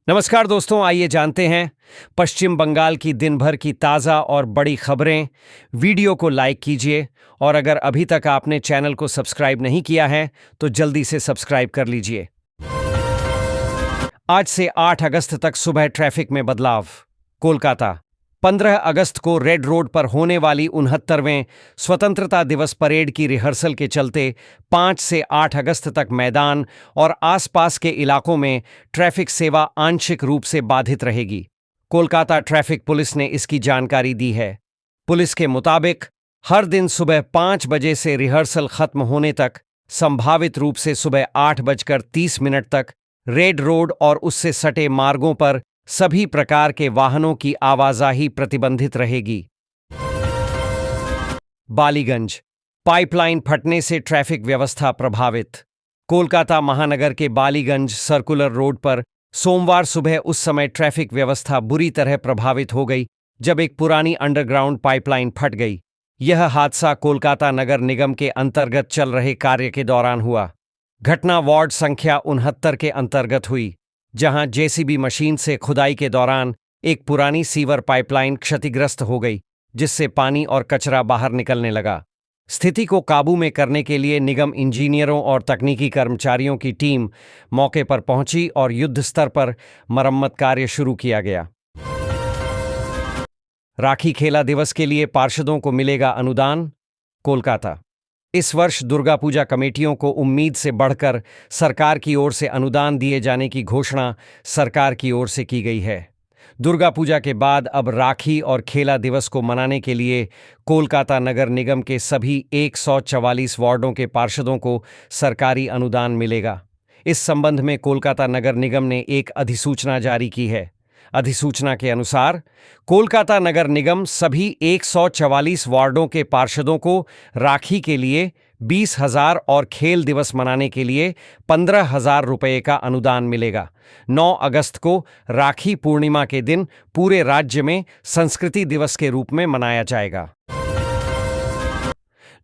नमस्कार दोस्तों, आइए जानते हैं पश्चिम बंगाल की दिन भर की ताज़ा और बड़ी खबरें। वीडियो को लाइक कीजिए और अगर अभी तक आपने चैनल को सब्सक्राइब नहीं किया है तो जल्दी से सब्सक्राइब कर लीजिए। आज से 8 अगस्त तक सुबह ट्रैफिक में बदलाव। कोलकाता 15 अगस्त को रेड रोड पर होने वाली 69वें स्वतंत्रता दिवस परेड की रिहर्सल के चलते 5 से 8 अगस्त तक मैदान और आसपास के इलाकों में ट्रैफिक सेवा आंशिक रूप से बाधित रहेगी। कोलकाता ट्रैफिक पुलिस ने इसकी जानकारी दी है। पुलिस के मुताबिक हर दिन सुबह 5 बजे से रिहर्सल खत्म होने तक संभावित रूप से सुबह 8:30 तक रेड रोड और उससे सटे मार्गों पर सभी प्रकार के वाहनों की आवाजाही प्रतिबंधित रहेगी। बालीगंज पाइपलाइन फटने से ट्रैफिक व्यवस्था प्रभावित। कोलकाता महानगर के बालीगंज सर्कुलर रोड पर सोमवार सुबह उस समय ट्रैफिक व्यवस्था बुरी तरह प्रभावित हो गई जब एक पुरानी अंडरग्राउंड पाइपलाइन फट गई। यह हादसा कोलकाता नगर निगम के अंतर्गत चल रहे कार्य के दौरान हुआ। घटना वार्ड संख्या 69 के अंतर्गत हुई, जहां जेसीबी मशीन से खुदाई के दौरान एक पुरानी सीवर पाइपलाइन क्षतिग्रस्त हो गई, जिससे पानी और कचरा बाहर निकलने लगा। स्थिति को काबू में करने के लिए निगम इंजीनियरों और तकनीकी कर्मचारियों की टीम मौके पर पहुंची और युद्ध स्तर पर मरम्मत कार्य शुरू किया गया। राखी खेला दिवस के लिए पार्षदों को मिलेगा अनुदान। कोलकाता इस वर्ष दुर्गा पूजा कमेटियों को उम्मीद से बढ़कर सरकार की ओर से अनुदान दिए जाने की घोषणा सरकार की ओर से की गई है। दुर्गा पूजा के बाद अब राखी और खेला दिवस को मनाने के लिए कोलकाता नगर निगम के सभी 144 वार्डों के पार्षदों को सरकारी अनुदान मिलेगा। इस संबंध में कोलकाता नगर निगम ने एक अधिसूचना जारी की है। अधिसूचना के अनुसार कोलकाता नगर निगम सभी 144 वार्डों के पार्षदों को राखी के लिए 20,000 और खेल दिवस मनाने के लिए 15,000 रुपये का अनुदान मिलेगा। 9 अगस्त को राखी पूर्णिमा के दिन पूरे राज्य में संस्कृति दिवस के रूप में मनाया जाएगा।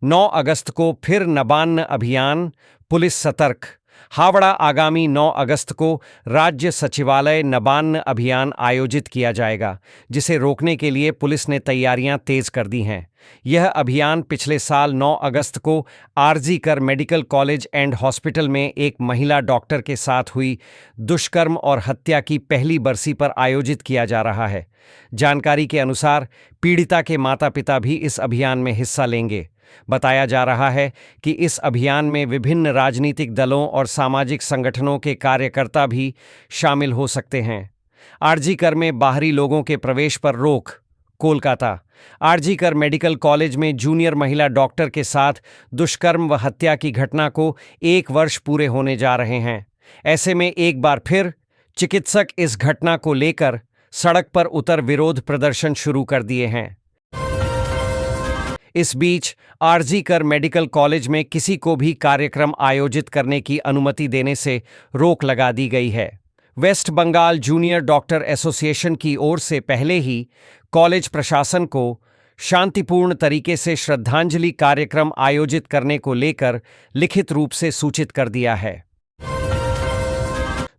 9 अगस्त को फिर नबान्न अभियान, पुलिस सतर्क। हावड़ा आगामी 9 अगस्त को राज्य सचिवालय नबान्न अभियान आयोजित किया जाएगा, जिसे रोकने के लिए पुलिस ने तैयारियां तेज कर दी हैं। यह अभियान पिछले साल 9 अगस्त को आरजी कर मेडिकल कॉलेज एंड हॉस्पिटल में एक महिला डॉक्टर के साथ हुई दुष्कर्म और हत्या की पहली बरसी पर आयोजित किया जा रहा है। जानकारी के अनुसार पीड़िता के माता-पिता भी इस अभियान में हिस्सा लेंगे। बताया जा रहा है कि इस अभियान में विभिन्न राजनीतिक दलों और सामाजिक संगठनों के कार्यकर्ता भी शामिल हो सकते हैं। आरजी कर में बाहरी लोगों के प्रवेश पर रोक। कोलकाता आरजी कर मेडिकल कॉलेज में जूनियर महिला डॉक्टर के साथ दुष्कर्म व हत्या की घटना को 1 वर्ष पूरे होने जा रहे हैं। ऐसे में एक बार फिर चिकित्सक इस घटना को लेकर सड़क पर उतर विरोध प्रदर्शन शुरू कर दिए हैं। इस बीच आरजी कर मेडिकल कॉलेज में किसी को भी कार्यक्रम आयोजित करने की अनुमति देने से रोक लगा दी गई है। West Bengal junior doctor association की ओर से पहले ही कॉलेज प्रशासन को शांतिपूर्ण तरीके से श्रद्धांजलि कार्यक्रम आयोजित करने को लेकर लिखित रूप से सूचित कर दिया है।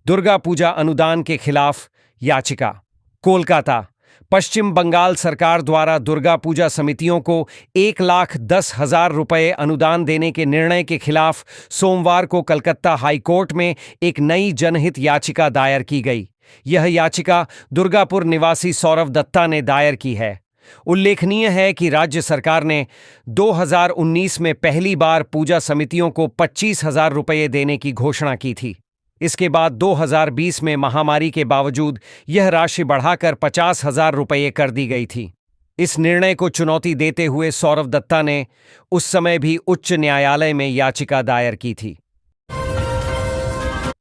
दुर्गा पूजा अनुदान के खिलाफ याचिका। कोलकाता पश्चिम बंगाल सरकार द्वारा दुर्गा पूजा समितियों को 1,10,000 रुपये अनुदान देने के निर्णय के खिलाफ सोमवार को कलकत्ता हाईकोर्ट में एक नई जनहित याचिका दायर की गई। यह याचिका दुर्गापुर निवासी सौरव दत्ता ने दायर की है। उल्लेखनीय है कि राज्य सरकार ने 2019 में पहली बार पूजा समितियों को 25,000 रुपये देने की घोषणा की थी। इसके बाद 2020 में महामारी के बावजूद यह राशि बढ़ाकर 50,000 रुपये कर दी गई थी। इस निर्णय को चुनौती देते हुए सौरव दत्ता ने उस समय भी उच्च न्यायालय में याचिका दायर की थी।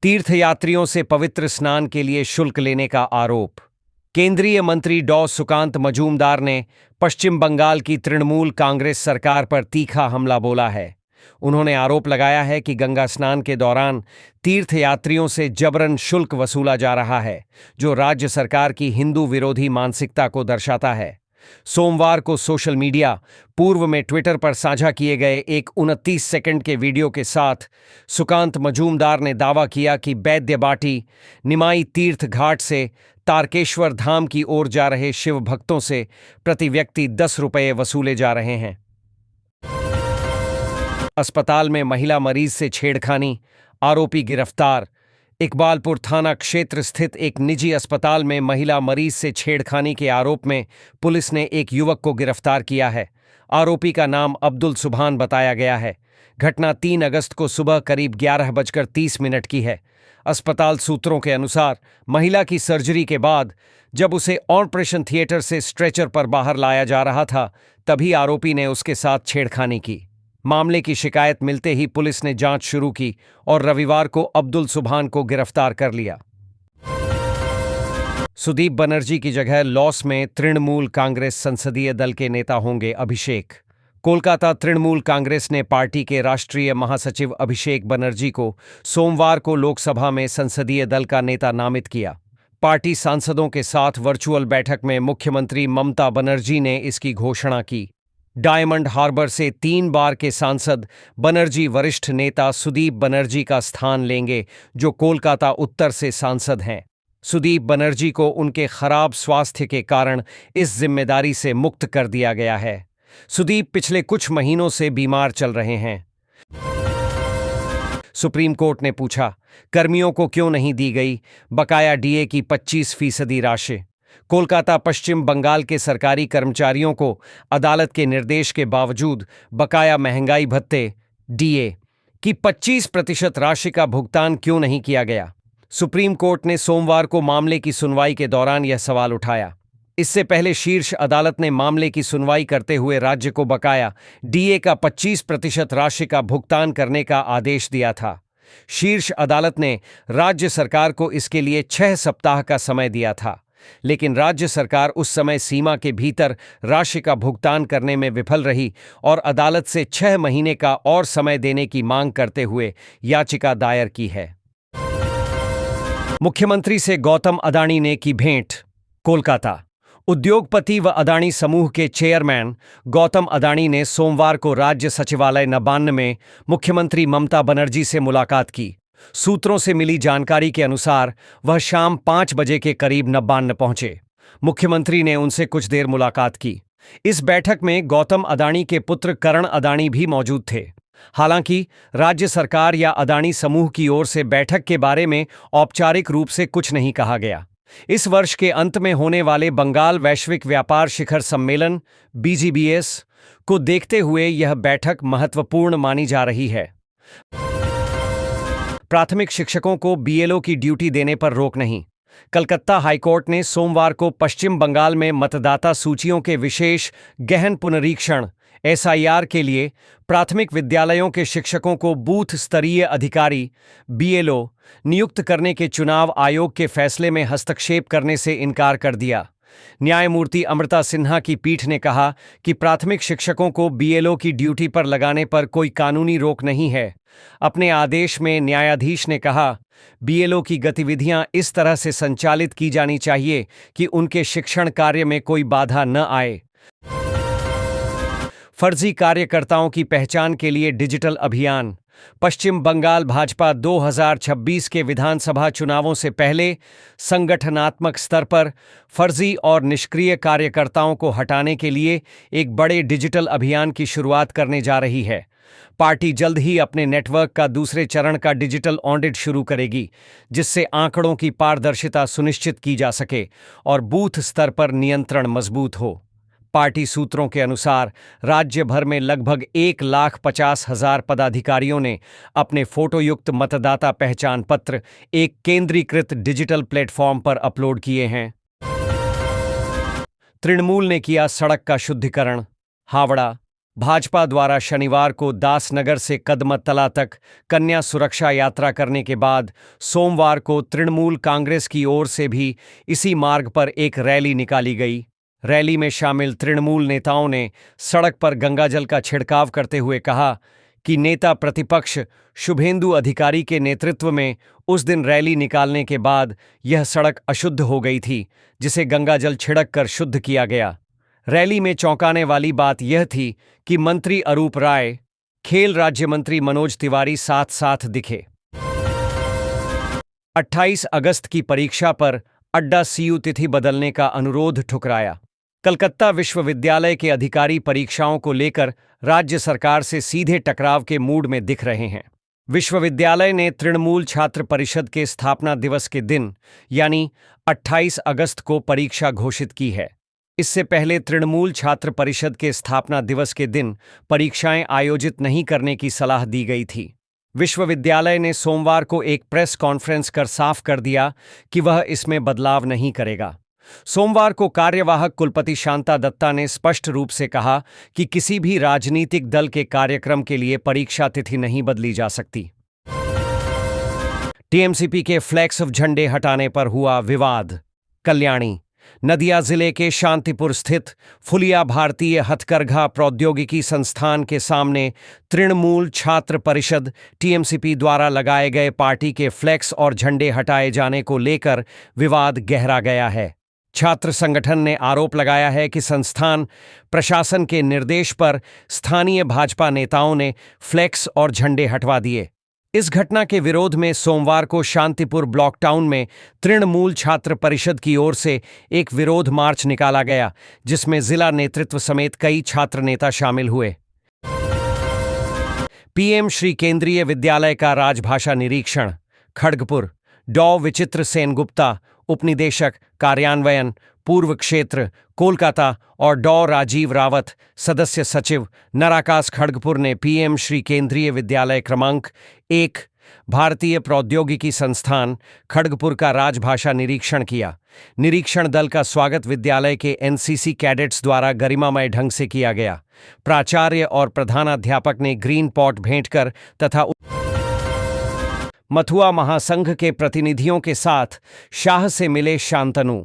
तीर्थयात्रियों से पवित्र स्नान के लिए शुल्क लेने का आरोप। केंद्रीय मंत्री डॉ सुकांत मजूमदार ने पश्चिम बंगाल की तृणमूल कांग्रेस सरकार पर तीखा हमला बोला है। उन्होंने आरोप लगाया है कि गंगा स्नान के दौरान तीर्थयात्रियों से जबरन शुल्क वसूला जा रहा है, जो राज्य सरकार की हिंदू विरोधी मानसिकता को दर्शाता है। सोमवार को सोशल मीडिया पूर्व में ट्विटर पर साझा किए गए एक 29 सेकंड के वीडियो के साथ सुकांत मजूमदार ने दावा किया कि बैद्यबाटी निमाई तीर्थ घाट से तारकेश्वर धाम की ओर जा रहे शिव भक्तों से प्रति व्यक्ति 10 रुपये वसूले जा रहे हैं। अस्पताल में महिला मरीज से छेड़खानी, आरोपी गिरफ्तार। इकबालपुर थाना क्षेत्र स्थित एक निजी अस्पताल में महिला मरीज से छेड़खानी के आरोप में पुलिस ने एक युवक को गिरफ्तार किया है। आरोपी का नाम अब्दुल सुभान बताया गया है। घटना 3 अगस्त को सुबह करीब 11:30 की है। अस्पताल सूत्रों के अनुसार महिला की सर्जरी के बाद जब उसे ऑपरेशन थिएटर से स्ट्रेचर पर बाहर लाया जा रहा था, तभी आरोपी ने उसके साथ छेड़खानी की। मामले की शिकायत मिलते ही पुलिस ने जांच शुरू की और रविवार को अब्दुल सुभान को गिरफ्तार कर लिया। सुदीप बनर्जी की जगह लॉस में तृणमूल कांग्रेस संसदीय दल के नेता होंगे अभिषेक। कोलकाता तृणमूल कांग्रेस ने पार्टी के राष्ट्रीय महासचिव अभिषेक बनर्जी को सोमवार को लोकसभा में संसदीय दल का नेता नामित किया। पार्टी सांसदों के साथ वर्चुअल बैठक में मुख्यमंत्री ममता बनर्जी ने इसकी घोषणा की। डायमंड हार्बर से 3 बार के सांसद बनर्जी वरिष्ठ नेता सुदीप बनर्जी का स्थान लेंगे, जो कोलकाता उत्तर से सांसद हैं। सुदीप बनर्जी को उनके खराब स्वास्थ्य के कारण इस जिम्मेदारी से मुक्त कर दिया गया है। सुदीप पिछले कुछ महीनों से बीमार चल रहे हैं। सुप्रीम कोर्ट ने पूछा, कर्मियों को क्यों नहीं दी गई बकाया डीए की 25% राशि। कोलकाता पश्चिम बंगाल के सरकारी कर्मचारियों को अदालत के निर्देश के बावजूद बकाया महंगाई भत्ते डीए की 25% राशि का भुगतान क्यों नहीं किया गया। सुप्रीम कोर्ट ने सोमवार को मामले की सुनवाई के दौरान यह सवाल उठाया। इससे पहले शीर्ष अदालत ने मामले की सुनवाई करते हुए राज्य को बकाया डीए का 25% राशि का भुगतान करने का आदेश दिया था। शीर्ष अदालत ने राज्य सरकार को इसके लिए 6 सप्ताह का समय दिया था, लेकिन राज्य सरकार उस समय सीमा के भीतर राशि का भुगतान करने में विफल रही और अदालत से 6 महीने का और समय देने की मांग करते हुए याचिका दायर की है। मुख्यमंत्री से गौतम अडानी ने की भेंट। कोलकाता उद्योगपति व अडानी समूह के चेयरमैन गौतम अडानी ने सोमवार को राज्य सचिवालय नबान्न में मुख्यमंत्री ममता बनर्जी से मुलाकात की। सूत्रों से मिली जानकारी के अनुसार वह शाम 5 बजे के करीब नबान्न पहुंचे। मुख्यमंत्री ने उनसे कुछ देर मुलाकात की। इस बैठक में गौतम अडानी के पुत्र करण अडानी भी मौजूद थे। हालांकि राज्य सरकार या अडानी समूह की ओर से बैठक के बारे में औपचारिक रूप से कुछ नहीं कहा गया। इस वर्ष के अंत में होने वाले बंगाल वैश्विक व्यापार शिखर सम्मेलन BGBS को देखते हुए यह बैठक महत्वपूर्ण मानी जा रही है। प्राथमिक शिक्षकों को BLO की ड्यूटी देने पर रोक नहीं। कलकत्ता हाईकोर्ट ने सोमवार को पश्चिम बंगाल में मतदाता सूचियों के विशेष गहन पुनरीक्षण SIR के लिए प्राथमिक विद्यालयों के शिक्षकों को बूथ स्तरीय अधिकारी BLO नियुक्त करने के चुनाव आयोग के फैसले में हस्तक्षेप करने से इनकार कर दिया। न्यायमूर्ति अमृता सिन्हा की पीठ ने कहा कि प्राथमिक शिक्षकों को BLO की ड्यूटी पर लगाने पर कोई कानूनी रोक नहीं है। अपने आदेश में न्यायाधीश ने कहा, BLO की गतिविधियां इस तरह से संचालित की जानी चाहिए कि उनके शिक्षण कार्य में कोई बाधा न आए। फर्जी कार्यकर्ताओं की पहचान के लिए डिजिटल अभियान। पश्चिम बंगाल भाजपा 2026 के विधानसभा चुनावों से पहले संगठनात्मक स्तर पर फर्जी और निष्क्रिय कार्यकर्ताओं को हटाने के लिए एक बड़े डिजिटल अभियान की शुरुआत करने जा रही है। पार्टी जल्द ही अपने नेटवर्क का दूसरे चरण का डिजिटल ऑडिट शुरू करेगी, जिससे आंकड़ों की पारदर्शिता सुनिश्चित की जा सके और बूथ स्तर पर नियंत्रण मजबूत हो। पार्टी सूत्रों के अनुसार राज्य भर में लगभग 1,50,000 पदाधिकारियों ने अपने फोटोयुक्त मतदाता पहचान पत्र एक केंद्रीकृत डिजिटल प्लेटफॉर्म पर अपलोड किए हैं। तृणमूल ने किया सड़क का शुद्धिकरण। हावड़ा भाजपा द्वारा शनिवार को दासनगर से कदमतला तक कन्या सुरक्षा यात्रा करने के बाद सोमवार को तृणमूल कांग्रेस की ओर से भी इसी मार्ग पर एक रैली निकाली गई। रैली में शामिल तृणमूल नेताओं ने सड़क पर गंगाजल का छिड़काव करते हुए कहा कि नेता प्रतिपक्ष शुभेंदु अधिकारी के नेतृत्व में उस दिन रैली निकालने के बाद यह सड़क अशुद्ध हो गई थी, जिसे गंगाजल छिड़क कर शुद्ध किया गया। रैली में चौंकाने वाली बात यह थी कि मंत्री अरूप राय, खेल राज्य मंत्री मनोज तिवारी साथ साथ दिखे। 28 अगस्त की परीक्षा पर अड्डा सीयू तिथि बदलने का अनुरोध ठुकराया। कलकत्ता विश्वविद्यालय के अधिकारी परीक्षाओं को लेकर राज्य सरकार से सीधे टकराव के मूड में दिख रहे हैं। विश्वविद्यालय ने तृणमूल छात्र परिषद के स्थापना दिवस के दिन यानी 28 अगस्त को परीक्षा घोषित की है। इससे पहले तृणमूल छात्र परिषद के स्थापना दिवस के दिन परीक्षाएं आयोजित नहीं करने की सलाह दी गई थी। विश्वविद्यालय ने सोमवार को एक प्रेस कॉन्फ्रेंस कर साफ कर दिया कि वह इसमें बदलाव नहीं करेगा। सोमवार को कार्यवाहक कुलपति शांता दत्ता ने स्पष्ट रूप से कहा कि किसी भी राजनीतिक दल के कार्यक्रम के लिए परीक्षा तिथि नहीं बदली जा सकती। टीएमसीपी के फ्लैक्स झंडे हटाने पर हुआ विवाद। कल्याणी नदिया जिले के शांतिपुर स्थित फुलिया भारतीय हथकरघा प्रौद्योगिकी संस्थान के सामने तृणमूल छात्र परिषद टीएमसीपी द्वारा लगाए गए पार्टी के फ्लैक्स और झंडे हटाए जाने को लेकर विवाद गहरा गया है। छात्र संगठन ने आरोप लगाया है कि संस्थान प्रशासन के निर्देश पर स्थानीय भाजपा नेताओं ने फ्लैक्स और झंडे हटवा दिए। इस घटना के विरोध में सोमवार को शांतिपुर ब्लॉक टाउन में तृणमूल छात्र परिषद की ओर से एक विरोध मार्च निकाला गया, जिसमें जिला नेतृत्व समेत कई छात्र नेता शामिल हुए। पीएम श्री केंद्रीय विद्यालय का राजभाषा निरीक्षण। खड़गपुर डॉ विचित्र सेनगुप्ता, उपनिदेशक कार्यान्वयन पूर्व क्षेत्र कोलकाता और डॉ राजीव रावत, सदस्य सचिव नराकास खड़गपुर ने पीएम श्री केंद्रीय विद्यालय क्रमांक 1 भारतीय प्रौद्योगिकी संस्थान खड़गपुर का राजभाषा निरीक्षण किया। निरीक्षण दल का स्वागत विद्यालय के एनसीसी कैडेट्स द्वारा गरिमामय ढंग से किया गया। प्राचार्य और प्रधानाध्यापक ने ग्रीन पॉट भेंट कर तथा मथुआ महासंघ के प्रतिनिधियों के साथ शाह से मिले शांतनु।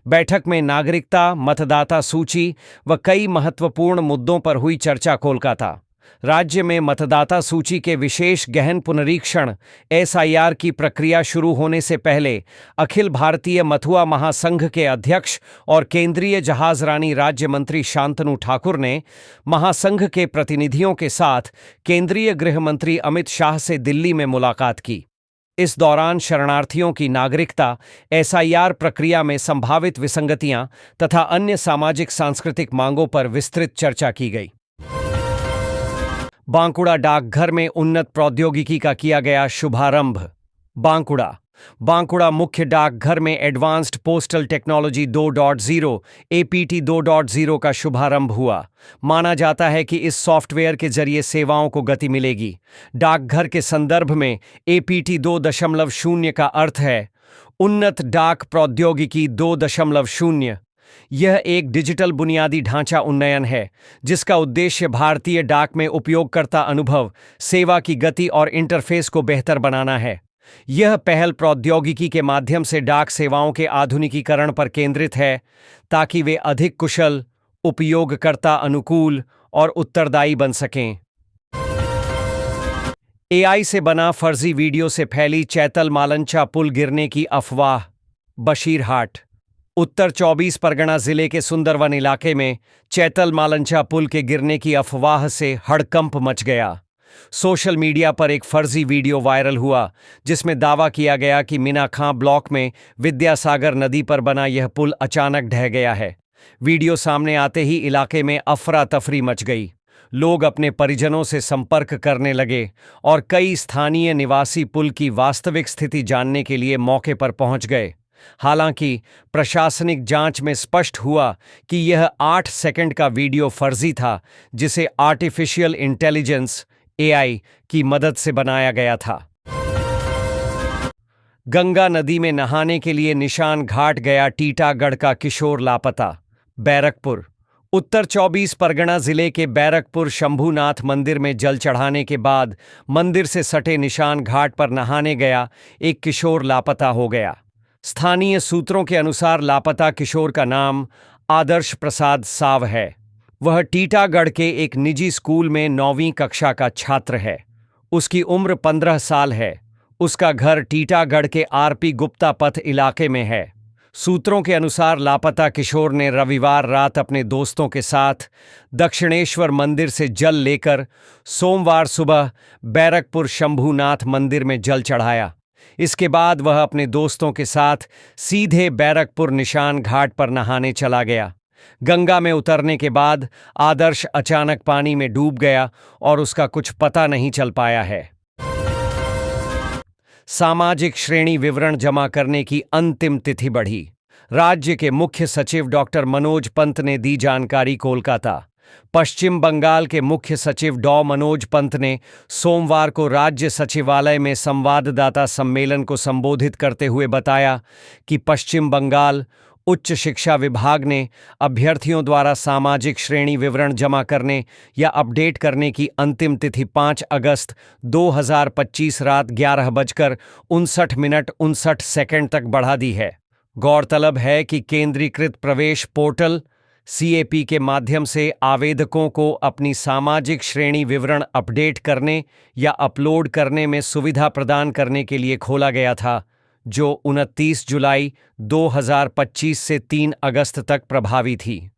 बैठक में नागरिकता, मतदाता सूची व कई महत्वपूर्ण मुद्दों पर हुई चर्चा। कोलकाता राज्य में मतदाता सूची के विशेष गहन पुनरीक्षण एसआईआर की प्रक्रिया शुरू होने से पहले अखिल भारतीय मथुआ महासंघ के अध्यक्ष और केंद्रीय जहाजरानी राज्य मंत्री शांतनु ठाकुर ने महासंघ के प्रतिनिधियों के साथ केंद्रीय गृह मंत्री अमित शाह से दिल्ली में मुलाकात की। इस दौरान शरणार्थियों की नागरिकता, एसआईआर प्रक्रिया में संभावित विसंगतियां तथा अन्य सामाजिक सांस्कृतिक मांगों पर विस्तृत चर्चा की गई। बांकुड़ा डाकघर में उन्नत प्रौद्योगिकी का किया गया शुभारंभ। बांकुड़ा मुख्य डाकघर में एडवांस्ड पोस्टल टेक्नोलॉजी 2.0 एपीटी 2.0 का शुभारंभ हुआ। माना जाता है कि इस सॉफ्टवेयर के जरिए सेवाओं को गति मिलेगी। डाकघर के संदर्भ में एपीटी 2.0 का अर्थ है उन्नत डाक प्रौद्योगिकी 2.0। यह एक डिजिटल बुनियादी ढांचा उन्नयन है, जिसका उद्देश्य भारतीय डाक में उपयोगकर्ता अनुभव, सेवा की गति और इंटरफेस को बेहतर बनाना है। यह पहल प्रौद्योगिकी के माध्यम से डाक सेवाओं के आधुनिकीकरण पर केंद्रित है, ताकि वे अधिक कुशल, उपयोगकर्ता अनुकूल और उत्तरदायी बन सकें। एआई से बना फर्जी वीडियो से फैली चैतल मालंचा पुल गिरने की अफवाह। बशीरहाट उत्तर 24 परगना जिले के सुंदरवन इलाके में चैतल मालंचा पुल के गिरने की अफवाह से हड़कंप मच गया। सोशल मीडिया पर एक फर्जी वीडियो वायरल हुआ, जिसमें दावा किया गया कि मीना खां ब्लॉक में विद्यासागर नदी पर बना यह पुल अचानक ढह गया है। वीडियो सामने आते ही इलाके में अफरा तफरी मच गई। लोग अपने परिजनों से संपर्क करने लगे और कई स्थानीय निवासी पुल की वास्तविक स्थिति जानने के लिए मौके पर पहुंच गए। हालांकि प्रशासनिक जांच में स्पष्ट हुआ कि यह 8 सेकंड का वीडियो फर्जी था, जिसे आर्टिफिशियल इंटेलिजेंस एआई की मदद से बनाया गया था। गंगा नदी में नहाने के लिए निशान घाट गया टीटागढ़ का किशोर लापता। बैरकपुर उत्तर 24 परगना जिले के बैरकपुर शंभूनाथ मंदिर में जल चढ़ाने के बाद मंदिर से सटे निशान घाट पर नहाने गया एक किशोर लापता हो गया। स्थानीय सूत्रों के अनुसार लापता किशोर का नाम आदर्श प्रसाद साव है। वह टीटागढ़ के एक निजी स्कूल में 9वीं कक्षा का छात्र है। उसकी उम्र 15 साल है। उसका घर टीटागढ़ के आरपी गुप्ता पथ इलाके में है। सूत्रों के अनुसार लापता किशोर ने रविवार रात अपने दोस्तों के साथ दक्षिणेश्वर मंदिर से जल लेकर सोमवार सुबह बैरकपुर शंभूनाथ मंदिर में जल चढ़ाया। इसके बाद वह अपने दोस्तों के साथ सीधे बैरकपुर निशान घाट पर नहाने चला गया। गंगा में उतरने के बाद आदर्श अचानक पानी में डूब गया और उसका कुछ पता नहीं चल पाया है। सामाजिक श्रेणी विवरण जमा करने की अंतिम तिथि बढ़ी। राज्य के मुख्य सचिव डॉक्टर मनोज पंत ने दी जानकारी। कोलकाता। पश्चिम बंगाल के मुख्य सचिव डॉ मनोज पंत ने सोमवार को राज्य सचिवालय में संवाददाता सम्मेलन को संबोधित करते हुए बताया कि पश्चिम बंगाल उच्च शिक्षा विभाग ने अभ्यर्थियों द्वारा सामाजिक श्रेणी विवरण जमा करने या अपडेट करने की अंतिम तिथि 5 अगस्त 2025 रात 11:59 तक बढ़ा दी है। गौरतलब है कि केंद्रीकृत प्रवेश पोर्टल CAP के माध्यम से आवेदकों को अपनी सामाजिक श्रेणी विवरण अपडेट करने या अपलोड करने में सुविधा प्रदान करने के लिए खोला गया था, जो 29 जुलाई 2025 से 3 अगस्त तक प्रभावी थी।